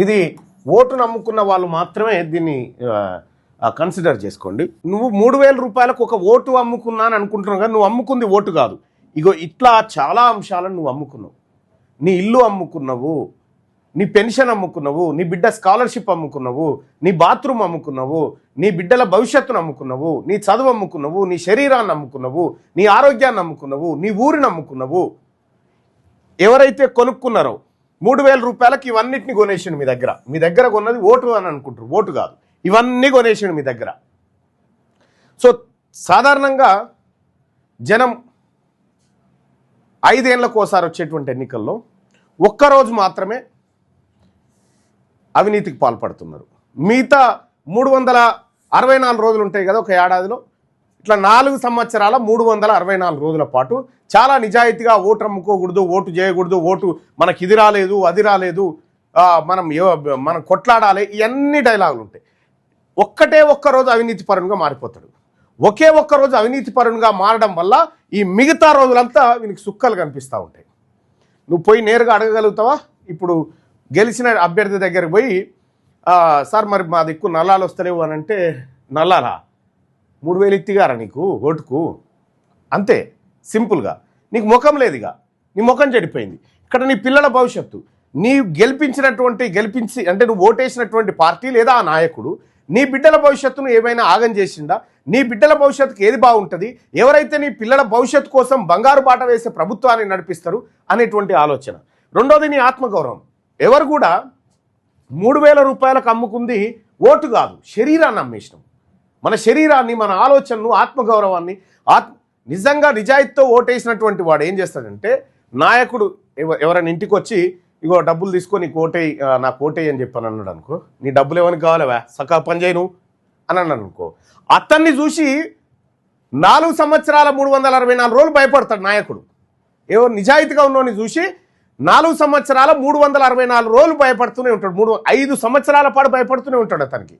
ఇది ఓటు నమ్ముకున్న వాళ్ళు మాత్రమే దీన్ని కన్సిడర్ చేసుకోండి. నువ్వు 3,000 రూపాయలకు ఒక ఓటు అమ్ముకున్నాను అనుకుంటున్నావు కానీ నువ్వు అమ్ముకుంది ఓటు కాదు. ఇగో ఇట్లా చాలా అంశాలను నువ్వు అమ్ముకున్నావు. నీ ఇల్లు అమ్ముకున్నావు, నీ పెన్షన్ అమ్ముకున్నావు, నీ బిడ్డ స్కాలర్షిప్ అమ్ముకున్నావు, నీ బాత్రూమ్ అమ్ముకున్నావు, నీ బిడ్డల భవిష్యత్తును అమ్ముకున్నావు, నీ చదువు అమ్ముకున్నావు, నీ శరీరాన్ని అమ్ముకున్నావు, నీ ఆరోగ్యాన్ని అమ్ముకున్నావు, నీ ఊరిని అమ్ముకున్నావు. ఎవరైతే కొనుక్కున్నారో 3,000 రూపాయలకి ఇవన్నిటిని కొనేసిండు మీ దగ్గర కొన్నది ఓటు అని అనుకుంటారు, ఓటు కాదు, ఇవన్నీ కొనేసిండు మీ దగ్గర. సో సాధారణంగా జనం 5 ఏళ్లకు ఒకసారి వచ్చేటువంటి ఎన్నికల్లో ఒక్కరోజు మాత్రమే అవినీతికి పాల్పడుతున్నారు. మిగతా 364 రోజులు ఉంటాయి కదా ఒక ఏడాదిలో, ఇట్లా 4 సంవత్సరాల 364 రోజుల పాటు చాలా నిజాయితీగా ఓటు అమ్ముకోకూడదు, ఓటు చేయకూడదు, ఓటు మనకి ఇది రాలేదు అది రాలేదు, మనం కొట్లాడాలి, ఇవన్నీ డైలాగులు ఉంటాయి. ఒక్కరోజు అవినీతి పరునిగా మారిపోతాడు. ఒకే ఒక్కరోజు అవినీతి పరునిగా మారడం వల్ల ఈ మిగతా రోజులంతా వీనికి సుక్కలు కనిపిస్తూ ఉంటాయి. నువ్వు పోయి నేరుగా అడగగలుగుతావా? ఇప్పుడు గెలిచిన అభ్యర్థి దగ్గరికి పోయి సార్ మరి మా దిక్కు నల్లాలు వస్తలేవు అని అంటే, నల్లాలా 3,000 ఇత్తిగారా నీకు ఓటుకు? అంతే సింపుల్గా. నీకు ముఖం లేదుగా, నీ ముఖం చెడిపోయింది. ఇక్కడ నీ పిల్లల భవిష్యత్తు, నీ గెలిపించి అంటే నువ్వు ఓటేసినటువంటి పార్టీ లేదా ఆ నాయకుడు నీ బిడ్డల భవిష్యత్తును ఏమైనా ఆగం చేసిందా? నీ బిడ్డల భవిష్యత్తుకు ఏది బాగుంటుంది? ఎవరైతే నీ పిల్లల భవిష్యత్తు కోసం బంగారు బాట వేసే ప్రభుత్వాన్ని నడిపిస్తారు అనేటువంటి ఆలోచన. రెండోది నీ ఆత్మగౌరవం. ఎవరు కూడా 3,000 రూపాయలకు అమ్ముకుంది ఓటు కాదు, శరీరాన్ని అమ్మేసినాం. మన శరీరాన్ని, మన ఆలోచనను, ఆత్మగౌరవాన్ని, నిజంగా నిజాయితీతో ఓటేసినటువంటి వాడు ఏం చేస్తాడంటే, నాయకుడు ఎవరైనా ఇంటికి వచ్చి ఇగో డబ్బులు తీసుకొని నాకు ఓటేయి అని చెప్పని అన్నాడు అనుకో, నీ డబ్బులు ఏమని కావాలవా, సకా పని చేయను అని అన్నాడు అనుకో, అతన్ని చూసి 4 సంవత్సరాల 364 రోజులు భయపడతాడు నాయకుడు. ఎవరు నిజాయితీగా ఉన్నోని చూసి 4 సంవత్సరాల 364 రోజులు భయపడుతూనే ఉంటాడు. 5 సంవత్సరాల పాటు భయపడుతూనే ఉంటాడు అతనికి.